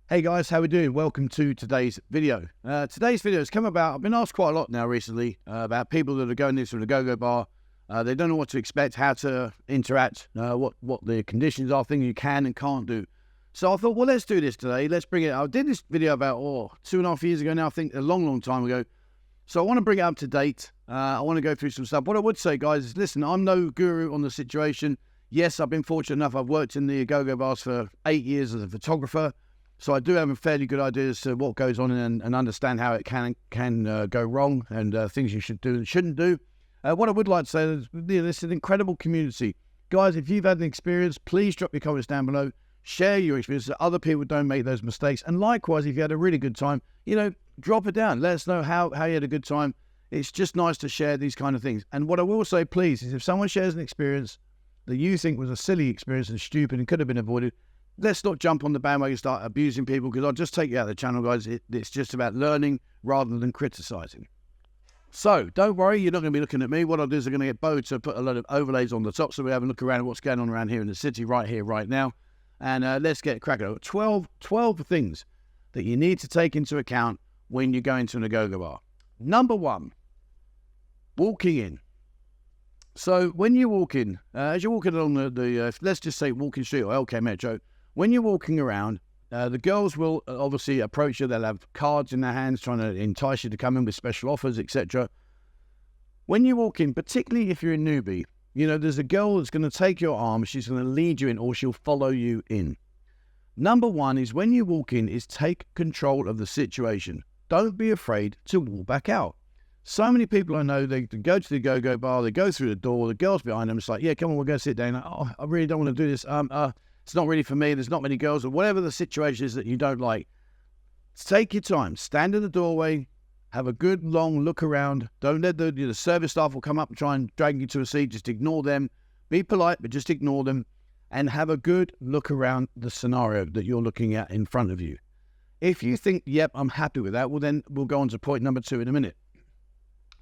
Hey guys, how we doing? Welcome to today's video. Today's video has come about, I've been asked quite a lot now recently about people that are going into the go-go bar. They don't know what to expect, how to interact, what the conditions are, things you can and can't do. So I thought, well, let's do this today. Let's bring it. I did this video about 2.5 years ago now, I think a long time ago. So I want to bring it up to date. I want to go through some stuff. What I would say, guys, is listen, I'm no guru on the situation. Yes, I've been fortunate enough. I've worked in the go-go bars for 8 years as a photographer. So I do have a fairly good idea as to what goes on and understand how it can go wrong and things you should do and shouldn't do. What I would like to say is this is an incredible community. Guys, if you've had an experience, please drop your comments down below. Share your experience so other people don't make those mistakes. And likewise, if you had a really good time, drop it down. Let us know how you had a good time. It's just nice to share these kind of things. And what I will say, please, is if someone shares an experience that you think was a silly experience and stupid and could have been avoided, let's not jump on the bandwagon and start abusing people, because I'll just take you out of the channel, guys. It's just about learning rather than criticising. So don't worry, you're not going to be looking at me. What I'll do is I'm going to get Bo to put a lot of overlays on the top so we have a look around at what's going on around here in the city right here, right now. And let's get cracking. 12 things that you need to take into account when you go into a go-go bar. Number one, walking in. So when you walk in, as you're walking along the let's just say walking street or LK Metro, when you're walking around, the girls will obviously approach you. They'll have cards in their hands trying to entice you to come in with special offers, etc. When you walk in, particularly if you're a newbie, there's a girl that's going to take your arm. She's going to lead you in, or she'll follow you in. Number one is when you walk in is take control of the situation. Don't be afraid to walk back out. So many people I know, they go to the go-go bar, they go through the door, the girl's behind them, it's like, yeah, come on, we'll go sit down. Oh, I really don't want to do this. It's not really for me. There's not many girls, or whatever the situation is that you don't like. Take your time. Stand in the doorway. Have a good long look around. Don't let the service staff will come up and try and drag you to a seat. Just ignore them. Be polite, but just ignore them. And have a good look around the scenario that you're looking at in front of you. If you think, yep, I'm happy with that, well, then we'll go on to point number 2 in a minute.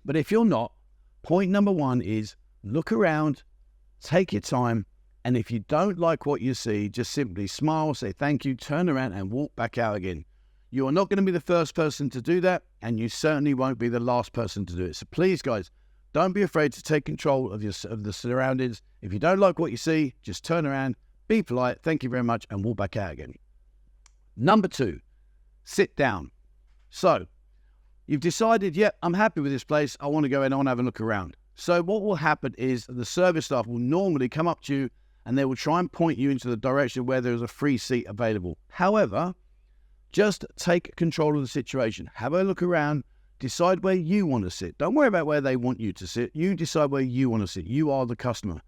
But if you're not, point number 1 is look around, take your time, and if you don't like what you see, just simply smile, say thank you, turn around and walk back out again. You are not going to be the first person to do that, and you certainly won't be the last person to do it. So please, guys, don't be afraid to take control of the surroundings. If you don't like what you see, just turn around, be polite, thank you very much, and walk back out again. Number 2, sit down. So you've decided, yep, I'm happy with this place. I want to go in, I want to have a look around. So what will happen is the service staff will normally come up to you and they will try and point you into the direction where there is a free seat available. However, just take control of the situation. Have a look around. Decide where you want to sit. Don't worry about where they want you to sit. You decide where you want to sit. You are the customer.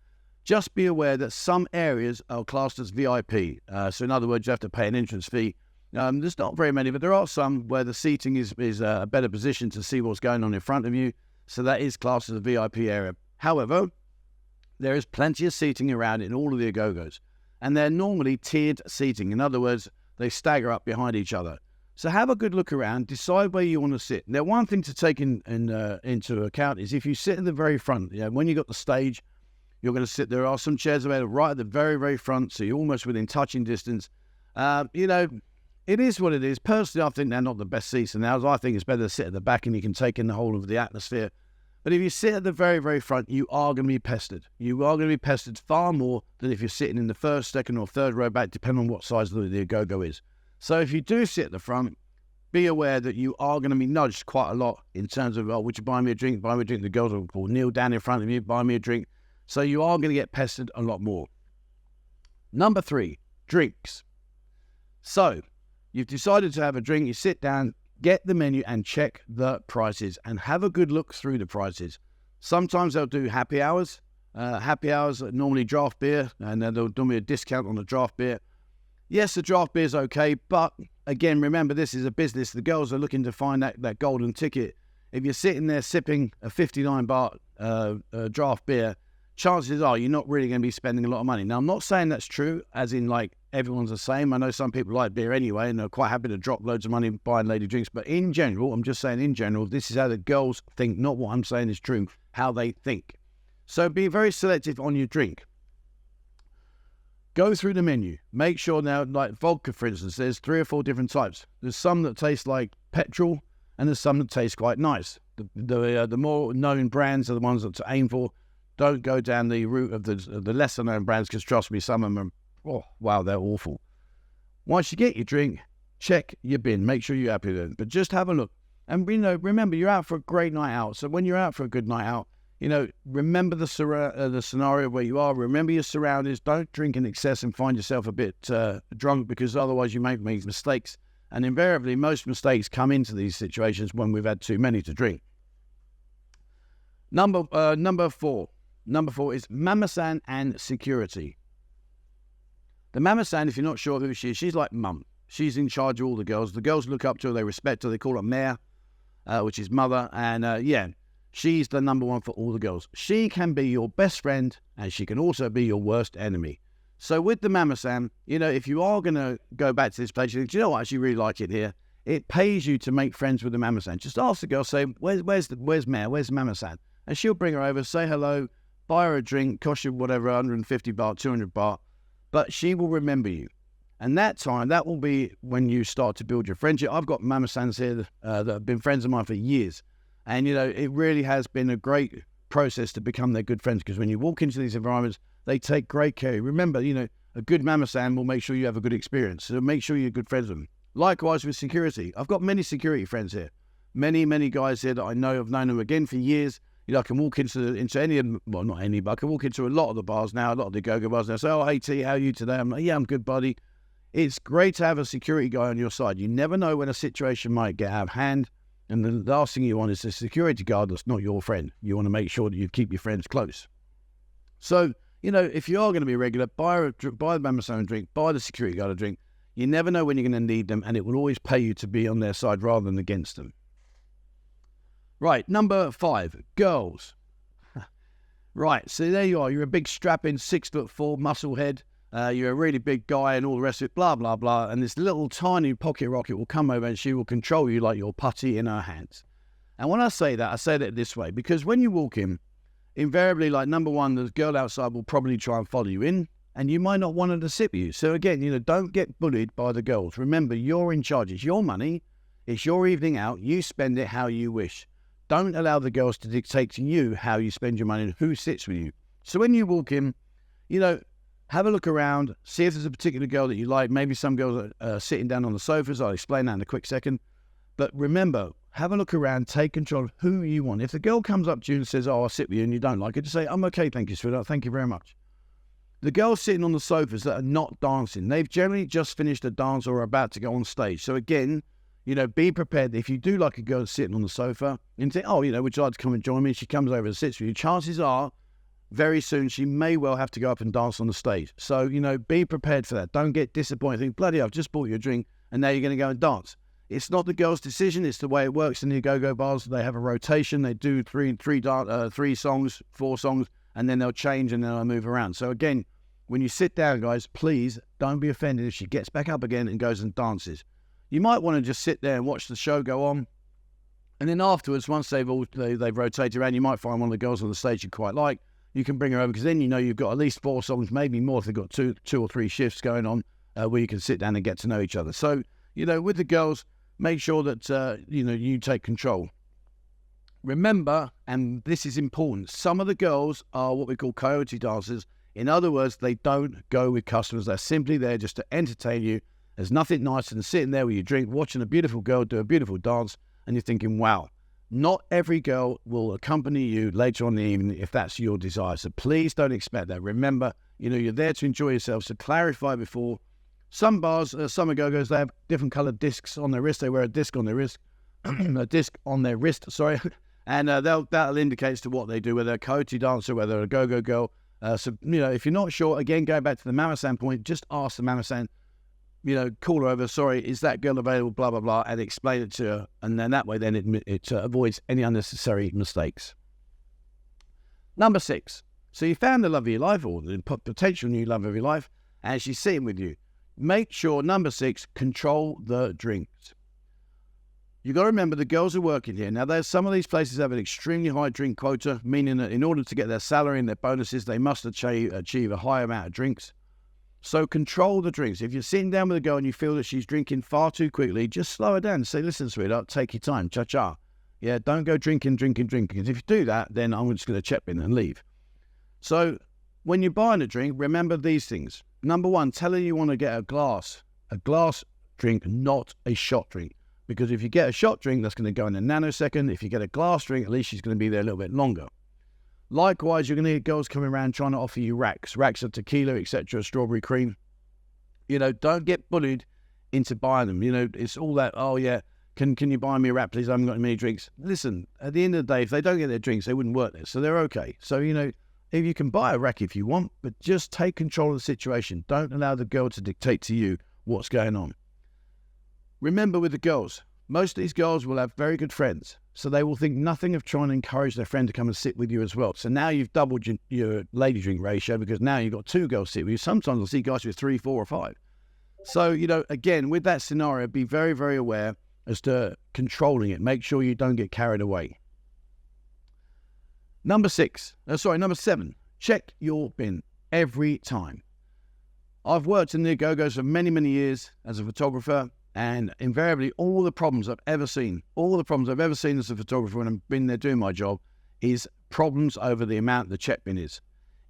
Just be aware that some areas are classed as VIP. So in other words, you have to pay an entrance fee. There's not very many, but there are some where the seating is a better position to see what's going on in front of you. So that is classed as a VIP area. However, there is plenty of seating around in all of the go-gos. And they're normally tiered seating. In other words, they stagger up behind each other. So have a good look around. Decide where you want to sit. Now, one thing to take into account is if you sit in the very front, when you got the stage, you're going to sit. There are some chairs available right at the very, very front, so you're almost within touching distance. It is what it is. Personally, I think they're not the best seats in the house. I think it's better to sit at the back and you can take in the whole of the atmosphere. But if you sit at the very, very front, you are going to be pestered. You are going to be pestered far more than if you're sitting in the first, second, or third row back, depending on what size the go-go is. So if you do sit at the front, be aware that you are going to be nudged quite a lot in terms of, would you buy me a drink? Buy me a drink. The girls will kneel down in front of you, buy me a drink. So you are going to get pestered a lot more. Number 3, drinks. So you've decided to have a drink, you sit down, get the menu and check the prices and have a good look through the prices. Sometimes they'll do happy hours. Happy hours are normally draft beer, and then they'll do me a discount on the draft beer. Yes, the draft beer is okay, but again, remember, this is a business. The girls are looking to find that golden ticket. If you're sitting there sipping a 59 baht draft beer, chances are you're not really going to be spending a lot of money. Now, I'm not saying that's true, as in like everyone's the same. I know some people like beer anyway, and they're quite happy to drop loads of money buying lady drinks. But in general, I'm just saying in general, this is how the girls think, not what I'm saying is true, how they think. So be very selective on your drink. Go through the menu. Make sure now, like vodka, for instance, there's 3 or 4 different types. There's some that taste like petrol, and there's some that taste quite nice. The more known brands are the ones that to aim for. Don't go down the route of the lesser known brands, because trust me, some of them are, oh, wow, they're awful. Once you get your drink, check your bin. Make sure you're happy with it. But just have a look. And, remember, you're out for a great night out. So when you're out for a good night out, remember the scenario where you are. Remember your surroundings. Don't drink in excess and find yourself a bit drunk, because otherwise you may make mistakes. And invariably, most mistakes come into these situations when we've had too many to drink. Number 4. Number 4 is Mama-san and security. The Mama-san, if you're not sure who she is, she's like mum. She's in charge of all the girls. The girls look up to her. They respect her. They call her Mare, which is mother. And she's the number one for all the girls. She can be your best friend, and she can also be your worst enemy. So with the Mama-san, if you are going to go back to this place, you think, do you know what, I actually really like it here. It pays you to make friends with the Mama-san. Just ask the girl, say, where's Mare? Where's Mama-san? And she'll bring her over, say hello, buy her a drink, cost you whatever, 150 baht, 200 baht. But she will remember you. And that will be when you start to build your friendship. I've got Mama-sans here that have been friends of mine for years. And, it really has been a great process to become their good friends, because when you walk into these environments, they take great care. Remember, a good Mama-san will make sure you have a good experience. So make sure you're good friends with them. Likewise with security. I've got many security friends here. Many, many guys here that I know, have known them again for years. I can walk into any of them, well, not any, but I can walk into a lot of the bars now, a lot of the go-go bars, and I say, oh, hey, T, how are you today? I'm like, yeah, I'm good, buddy. It's great to have a security guy on your side. You never know when a situation might get out of hand, and the last thing you want is a security guard that's not your friend. You want to make sure that you keep your friends close. So, if you are going to be regular, buy the Mama-san a drink, buy the security guard a drink. You never know when you're going to need them, and it will always pay you to be on their side rather than against them. Right, number 5, girls. Right, so there you are. You're a big strapping 6'4" muscle head. You're a really big guy and all the rest of it, blah, blah, blah. And this little tiny pocket rocket will come over and she will control you like your putty in her hands. And when I say that this way, because when you walk in, invariably, like number 1, the girl outside will probably try and follow you in, and you might not want her to sit with you. So again, don't get bullied by the girls. Remember, you're in charge. It's your money. It's your evening out. You spend it how you wish. Don't allow the girls to dictate to you how you spend your money and who sits with you. So when you walk in, have a look around, see if there's a particular girl that you like. Maybe some girls are sitting down on the sofas. I'll explain that in a quick second. But remember, have a look around, take control of who you want. If the girl comes up to you and says, oh, I'll sit with you, and you don't like it, just say, I'm okay, thank you, sweetheart, thank you very much. The girls sitting on the sofas that are not dancing, they've generally just finished a dance or are about to go on stage. So again, be prepared. If you do like a girl sitting on the sofa and say, oh, would you like to come and join me? She comes over and sits with you. Chances are, very soon, she may well have to go up and dance on the stage. So, be prepared for that. Don't get disappointed. Think, bloody hell, I've just bought you a drink and now you're going to go and dance. It's not the girl's decision. It's the way it works in the go-go bars. They have a rotation. They do three songs, 4 songs, and then they'll change and then they'll move around. So again, when you sit down, guys, please don't be offended if she gets back up again and goes and dances. You might want to just sit there and watch the show go on. And then afterwards, once they've rotated around, you might find one of the girls on the stage you quite like. You can bring her over, because then you've got at least 4 songs, maybe more if they've got two or three shifts going on where you can sit down and get to know each other. So, with the girls, make sure that, you take control. Remember, and this is important, some of the girls are what we call coyote dancers. In other words, they don't go with customers. They're simply there just to entertain you. There's nothing nicer than sitting there with your drink, watching a beautiful girl do a beautiful dance, and you're thinking, wow. Not every girl will accompany you later on in the evening if that's your desire. So please don't expect that. Remember, you're there to enjoy yourself. So clarify before. Some bars, some go-go's, they have different coloured discs on their wrist. They wear a disc on their wrist, and that'll indicate as to what they do, whether they're a coyote dancer, whether they're a go-go girl. So if you're not sure, again, going back to the Mama-san point, just ask the Mama-san, call her over, sorry, is that girl available, blah, blah, blah, and explain it to her. And then that way, then it avoids any unnecessary mistakes. Number 6. So you found the love of your life, or the potential new love of your life, and she's sitting with you. Make sure, number 6, control the drinks. You've got to remember the girls are working here. Now, there's some of these places have an extremely high drink quota, meaning that in order to get their salary and their bonuses, they must achieve a high amount of drinks. So control the drinks. If you're sitting down with a girl and you feel that she's drinking far too quickly, just slow her down and say, listen, sweetheart, take your time, cha-cha. Yeah, don't go drinking. Because if you do that, then I'm just going to check in and leave. So when you're buying a drink, remember these things. Number one, tell her you want to get a glass drink, not a shot drink. Because if you get a shot drink, that's going to go in a nanosecond. If you get a glass drink, at least she's going to be there a little bit longer. Likewise, you're going to get girls coming around trying to offer you racks of tequila, etc., strawberry cream. Don't get bullied into buying them. It's all that, oh yeah, can you buy me a rack, please? I haven't got many drinks. Listen, at the end of the day, if they don't get their drinks, they wouldn't work there. So they're okay. So, if you can buy a rack if you want, but just take control of the situation. Don't allow the girl to dictate to you what's going on. Remember with the girls, most of these girls will have very good friends. So they will think nothing of trying to encourage their friend to come and sit with you as well. So now you've doubled your lady drink ratio because now you've got 2 girls sit with you. Sometimes I'll see guys with 3, 4 or 5. So, again, with that scenario, be very, very aware as to controlling it. Make sure you don't get carried away. Number 7, check your bin every time. I've worked in the go-go's for many, many years as a photographer. And invariably, all the problems I've ever seen as a photographer when I've been there doing my job is problems over the amount the check bin is.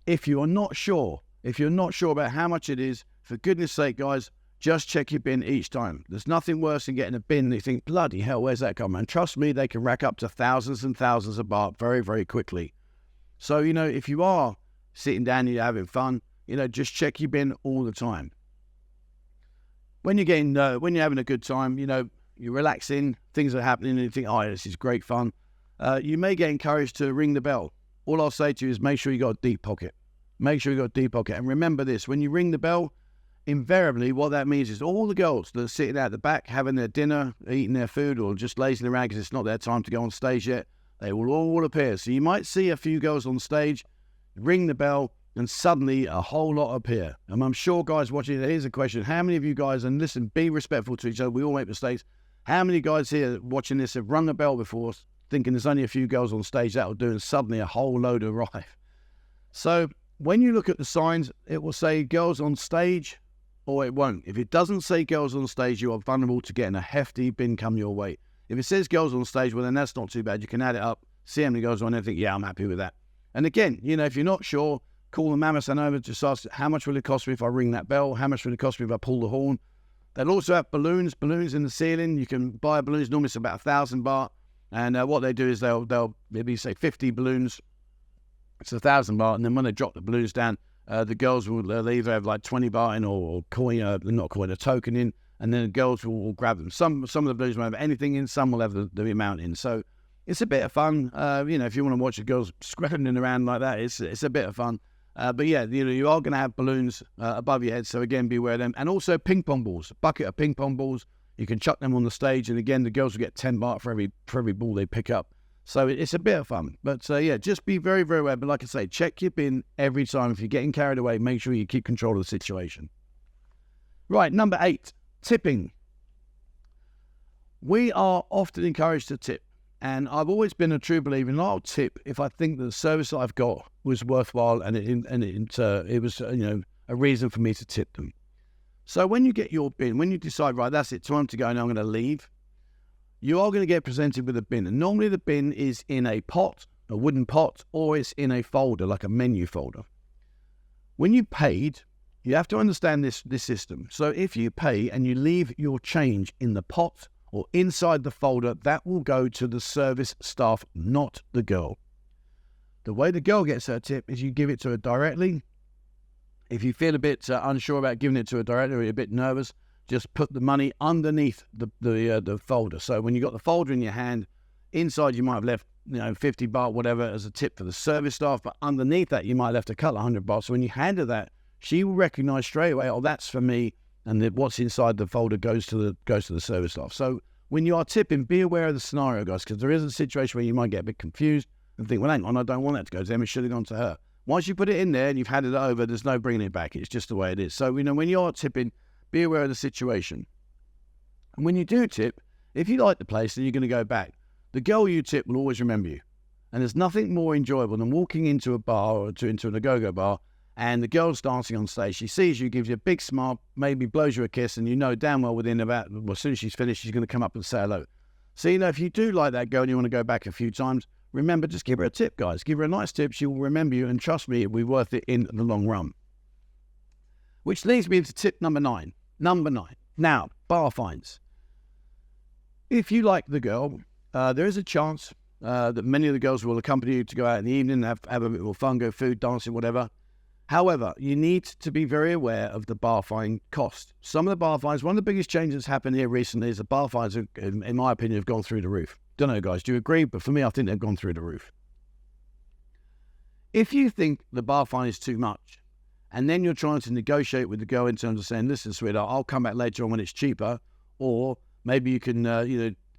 If you're not sure about how much it is, for goodness sake, guys, just check your bin each time. There's nothing worse than getting a bin and you think, bloody hell, where's that come? And trust me, they can rack up to thousands and thousands of baht very, very quickly. So, if you are sitting down and you're having fun, just check your bin all the time. When you're having a good time, you're relaxing, things are happening, and you think, oh, this is great fun. You may get encouraged to ring the bell. All I'll say to you is make sure you got a deep pocket. And remember this, when you ring the bell, invariably what that means is all the girls that are sitting out the back having their dinner, eating their food, or just lazing around because it's not their time to go on stage yet, they will all appear. So you might see a few girls on stage, ring the bell, and suddenly a whole lot appear. And I'm sure guys watching, here's a question. How many of you guys, and listen, be respectful to each other, we all make mistakes. How many guys here watching this have rung the bell before, thinking there's only a few girls on stage that'll do, and suddenly a whole load arrive? So when you look at the signs, it will say girls on stage, or it won't. If it doesn't say girls on stage, you are vulnerable to getting a hefty bin come your way. If it says girls on stage, well then that's not too bad. You can add it up, see how many girls are on there, and think, yeah, I'm happy with that. And again, if you're not sure, call the Mamasan over, just ask, how much will it cost me if I ring that bell? How much will it cost me if I pull the horn? They'll also have balloons in the ceiling. You can buy balloons, normally it's about 1,000 baht. And what they do is they'll maybe say 50 balloons, it's 1,000 baht. And then when they drop the balloons down, the girls will either have like 20 baht in or coin, not coin, a token in. And then the girls will grab them. Some of the balloons won't have anything in, some will have the amount in. So it's a bit of fun. If you want to watch the girls scrambling around like that, it's a bit of fun. But yeah, you are going to have balloons above your head, so again, be aware of them. And also ping pong balls, a bucket of ping pong balls. You can chuck them on the stage, and again, the girls will get 10 baht for every ball they pick up. So it's a bit of fun. But yeah, just be very, very aware. But like I say, check your bin every time. If you're getting carried away, make sure you keep control of the situation. Right, number 8, tipping. We are often encouraged to tip. And I've always been a true believer in I'll tip if I think the service that I've got was worthwhile and it was a reason for me to tip them. So when you get your bin, when you decide, right, that's it, time to go and I'm going to leave, you are going to get presented with a bin. And normally the bin is in a pot, a wooden pot, or it's in a folder, like a menu folder. When you paid, you have to understand this system. So if you pay and you leave your change in the pot, or inside the folder, that will go to the service staff, not the girl. The way the girl gets her tip is you give it to her directly. If you feel a bit unsure about giving it to her directly, or you're a bit nervous, just put the money underneath the folder. So when you got the folder in your hand, inside you might have left 50 baht, whatever, as a tip for the service staff, but underneath that you might have left a couple of 100 baht. So when you hand her that, she will recognise straight away, oh, that's for me. And what's inside the folder goes to the service staff. So when you are tipping, be aware of the scenario, guys, because there is a situation where you might get a bit confused and think, well, hang on, I don't want that to go to them. It should have gone to her. Once you put it in there and you've handed it over, there's no bringing it back. It's just the way it is. So, when you are tipping, be aware of the situation. And when you do tip, if you like the place, then you're going to go back. The girl you tip will always remember you. And there's nothing more enjoyable than walking into a bar or into an go-go bar and the girl's dancing on stage. She sees you, gives you a big smile, maybe blows you a kiss, and you know damn well as soon as she's finished, she's going to come up and say hello. So, if you do like that girl and you want to go back a few times, remember, just give her a tip, guys. Give her a nice tip. She will remember you, and trust me, it'll be worth it in the long run. Which leads me into tip number 9. Now, bar fines. If you like the girl, there is a chance that many of the girls will accompany you to go out in the evening, have a bit more fun, go food, dancing, whatever. However, you need to be very aware of the bar fine cost. Some of the bar fines, one of the biggest changes that's happened here recently is the bar fines, in my opinion, have gone through the roof. Don't know, guys, do you agree? But for me, I think they've gone through the roof. If you think the bar fine is too much, and then you're trying to negotiate with the girl in terms of saying, listen, sweetheart, I'll come back later on when it's cheaper, or maybe you can,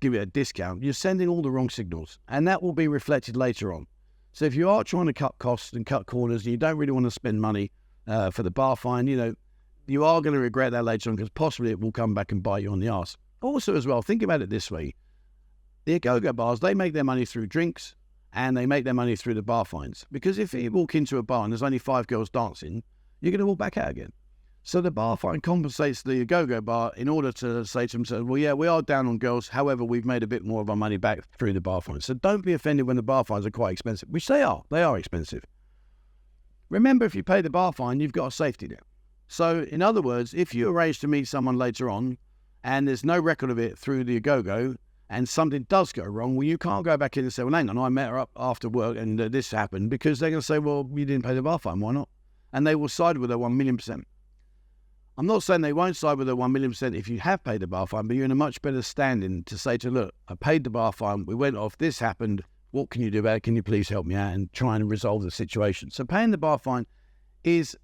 give it a discount, you're sending all the wrong signals, and that will be reflected later on. So if you are trying to cut costs and cut corners, and you don't really want to spend money for the bar fine, you are going to regret that later on, because possibly it will come back and bite you on the arse. Also as well, think about it this way. The go-go bars, they make their money through drinks, and they make their money through the bar fines. Because if you walk into a bar and there's only 5 girls dancing, you're going to walk back out again. So the bar fine compensates the go-go bar in order to say to themselves, well, yeah, we are down on girls. However, we've made a bit more of our money back through the bar fines. So don't be offended when the bar fines are quite expensive, which they are. They are expensive. Remember, if you pay the bar fine, you've got a safety net. So in other words, if you arrange to meet someone later on and there's no record of it through the go-go and something does go wrong, well, you can't go back in and say, well, hang on, I met her up after work and this happened, because they're going to say, well, you didn't pay the bar fine. Why not? And they will side with her 1,000,000%. I'm not saying they won't side with her 1,000,000% if you have paid the bar fine, but you're in a much better standing to say to, look, I paid the bar fine, we went off, this happened, what can you do about it? Can you please help me out and try and resolve the situation? So paying the bar fine is,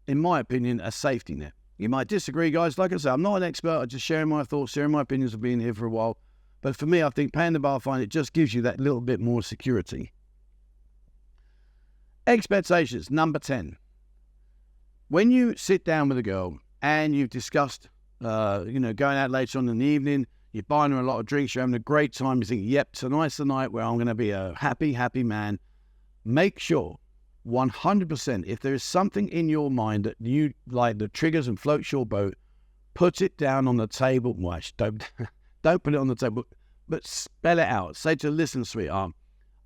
in my opinion, a safety net. You might disagree, guys. Like I say, I'm not an expert. I'm just sharing my thoughts, sharing my opinions of being here for a while. But for me, I think paying the bar fine, it just gives you that little bit more security. Expectations, number 10. When you sit down with a girl and you've discussed, going out later on in the evening, you're buying her a lot of drinks, you're having a great time, you think, yep, tonight's the night where I'm going to be a happy, happy man. Make sure, 100%, if there is something in your mind that you like that triggers and floats your boat, put it down on the table. Well, don't put it on the table, but spell it out. Say to her, listen, sweetheart,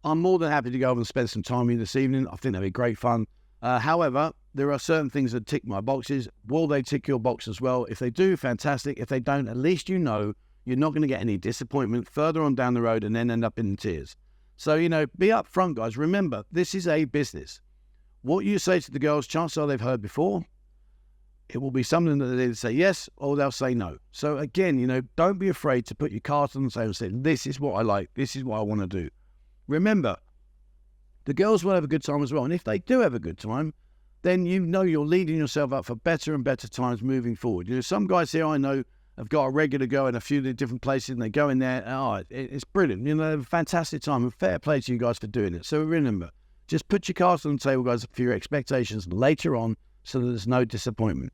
I'm more than happy to go over and spend some time with you this evening. I think that'd be great fun. However, there are certain things that tick my boxes. Will they tick your box as well? If they do, fantastic. If they don't, at least you know you're not going to get any disappointment further on down the road and then end up in tears. So, be upfront, guys. Remember, this is a business. What you say to the girls, chances are they've heard before. It will be something that they'll say yes or they'll say no. So again, don't be afraid to put your cards on the table and say, this is what I like. This is what I want to do. Remember, the girls will have a good time as well. And if they do have a good time, then you're leading yourself up for better and better times moving forward. Some guys here I know have got a regular go in a few different places and they go in there. It's brilliant. They have a fantastic time, and fair play to you guys for doing it. So remember, just put your cards on the table, guys, for your expectations later on so that there's no disappointment.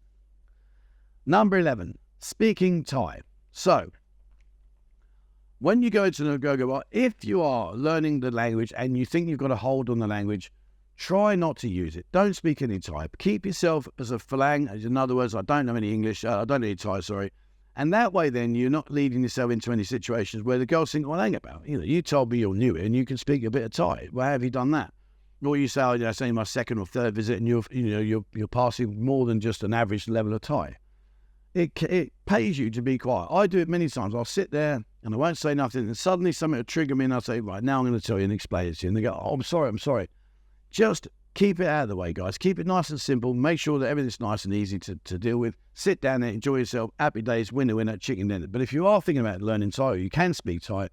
Number 11, speaking Thai. So, when you go into a go-go bar, if you are learning the language and you think you've got a hold on the language, try not to use it. Don't speak any Thai. Keep yourself as a phalang. In other words, I don't know any English. I don't know any Thai, sorry. And that way, then, you're not leading yourself into any situations where the girls think, well, hang about. You told me you're new and you can speak a bit of Thai. Well, have you done that? Or you say, it's only my second or third visit and you're passing more than just an average level of Thai. It pays you to be quiet. I do it many times. I'll sit there and I won't say nothing, and suddenly something will trigger me and I'll say, right, now I'm going to tell you and explain it to you. And they go, oh, I'm sorry. Just keep it out of the way, guys. Keep it nice and simple. Make sure that everything's nice and easy to deal with. Sit down there, enjoy yourself. Happy days, winner, chicken dinner. But if you are thinking about learning Thai, you can speak Thai.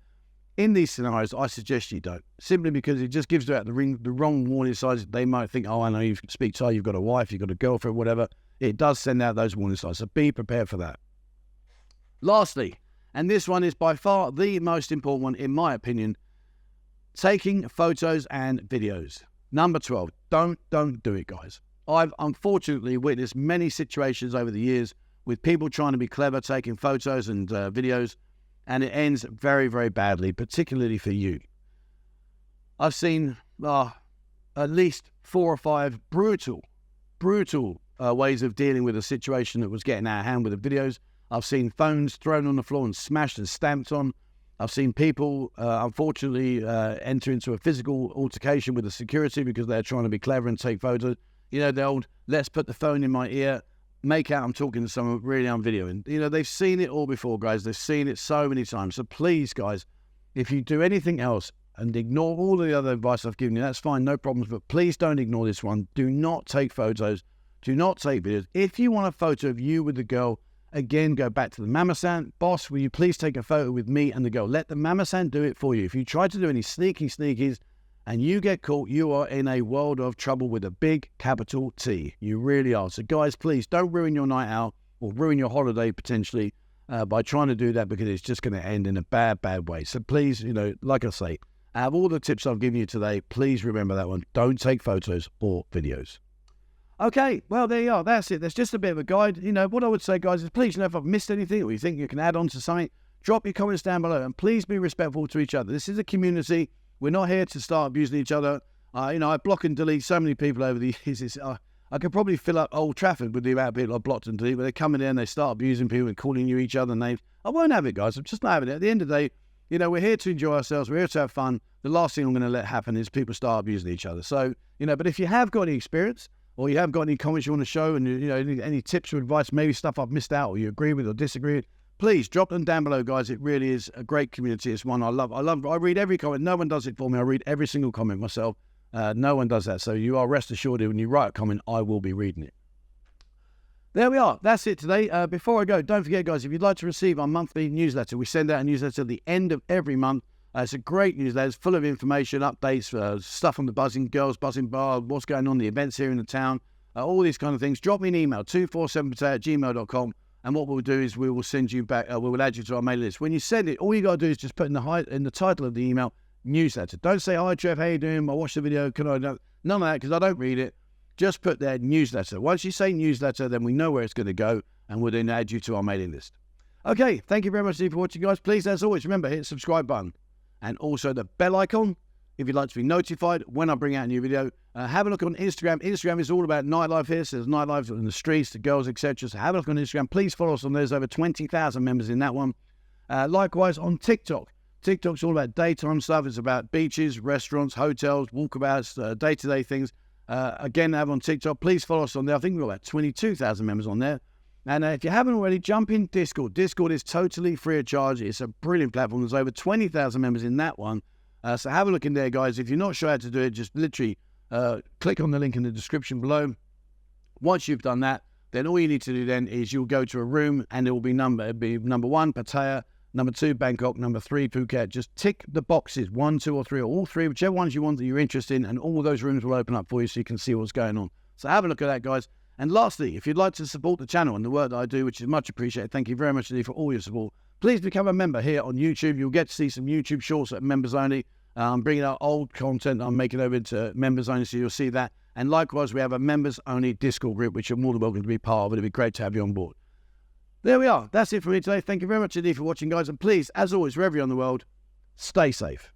In these scenarios, I suggest you don't. Simply because it just gives out the wrong warning signs. They might think, oh, I know you speak Thai, you've got a wife, you've got a girlfriend, whatever. It does send out those warning signs, so be prepared for that. Lastly, and this one is by far the most important one, in my opinion, taking photos and videos. Number 12, don't do it, guys. I've unfortunately witnessed many situations over the years with people trying to be clever, taking photos and videos, and it ends very, very badly, particularly for you. I've seen at least 4 or 5 brutal brutal ways of dealing with a situation that was getting out of hand with the videos. I've seen phones thrown on the floor and smashed and stamped on. I've seen people, unfortunately, enter into a physical altercation with the security because they're trying to be clever and take photos. You know, the old, let's put the phone in my ear, make out I'm talking to someone really on video. And, you know, they've seen it all before, guys. They've seen it so many times. So please, guys, if you do anything else and ignore all of the other advice I've given you, that's fine, no problems. But please don't ignore this one. Do not take photos. Do not take videos. If you want a photo of you with the girl, again, go back to the mama-san. Boss, will you please take a photo with me and the girl? Let the mama-san do it for you. If you try to do any sneakies and you get caught, you are in a world of trouble with a big capital T. You really are. So, guys, please don't ruin your night out or ruin your holiday potentially by trying to do that, because it's just going to end in a bad way. So please, you know, like I say, out of all the tips I've given you today, please remember that one. Don't take photos or videos. Okay, well, there you are. That's it. That's just a bit of a guide. You know, what I would say, guys, is please, you know, if I've missed anything or you think you can add on to something, drop your comments down below, and please be respectful to each other. This is a community. We're not here to start abusing each other. You know, I block and delete so many people over the years. I could probably fill up Old Trafford with the amount of people I've blocked and deleted, but they come in there and they start abusing people and calling you each other names. I won't have it, guys. I'm just not having it. At the end of the day, you know, we're here to enjoy ourselves. We're here to have fun. The last thing I'm going to let happen is people start abusing each other. So, you know, but if you have got any experience, or you have got any comments you want to show, and, you know, any tips or advice, maybe stuff I've missed out or you agree with or disagree with, please drop them down below, guys. It really is a great community. It's one I love. I read every comment. No one does it for me. I read every single comment myself. No one does that. So you are rest assured that when you write a comment, I will be reading it. There we are. That's it today. Before I go, don't forget, guys, if you'd like to receive our monthly newsletter, we send out a newsletter at the end of every month. It's a great newsletter. It's full of information, updates, stuff on the buzzing girls, buzzing bar, what's going on, the events here in the town, all these kind of things. Drop me an email, 247pattaya@gmail.com, and what we'll do is we will send you back, we will add you to our mailing list. When you send it, all you got to do is just put in the title of the email, newsletter. Don't say, hi, Trev, how you doing? I watched the video. Can I? None of that, because I don't read it. Just put there, newsletter. Once you say newsletter, then we know where it's going to go, and we'll then add you to our mailing list. Okay, thank you very much for watching, guys. Please, as always, remember, hit the subscribe button and also the bell icon if you'd like to be notified when I bring out a new video. Have a look on Instagram. Instagram is all about nightlife here. So there's nightlife in the streets, the girls, etc. So have a look on Instagram. Please follow us on there. There's over 20,000 members in that one. Likewise on TikTok. TikTok's all about daytime stuff. It's about beaches, restaurants, hotels, walkabouts, day-to-day things. Again, have on TikTok. Please follow us on there. I think we've got about 22,000 members on there. And if you haven't already, jump in Discord. Discord is totally free of charge. It's a brilliant platform. There's over 20,000 members in that one. So have a look in there, guys. If you're not sure how to do it, just literally click on the link in the description below. Once you've done that, then all you need to do then is you'll go to a room, and it will be number 1, Pattaya, number 2, Bangkok, number 3, Phuket. Just tick the boxes, 1, 2, or 3, or all 3, whichever ones you want that you're interested in, and all those rooms will open up for you so you can see what's going on. So have a look at that, guys. And lastly, if you'd like to support the channel and the work that I do, which is much appreciated, thank you very much indeed for all your support. Please become a member here on YouTube. You'll get to see some YouTube shorts at members only. I'm bringing out old content I'm making over into members only, so you'll see that. And likewise, we have a members only Discord group, which you're more than welcome to be part of. It'd be great to have you on board. There we are. That's it for me today. Thank you very much indeed for watching, guys. And please, as always, wherever you're in the world, stay safe.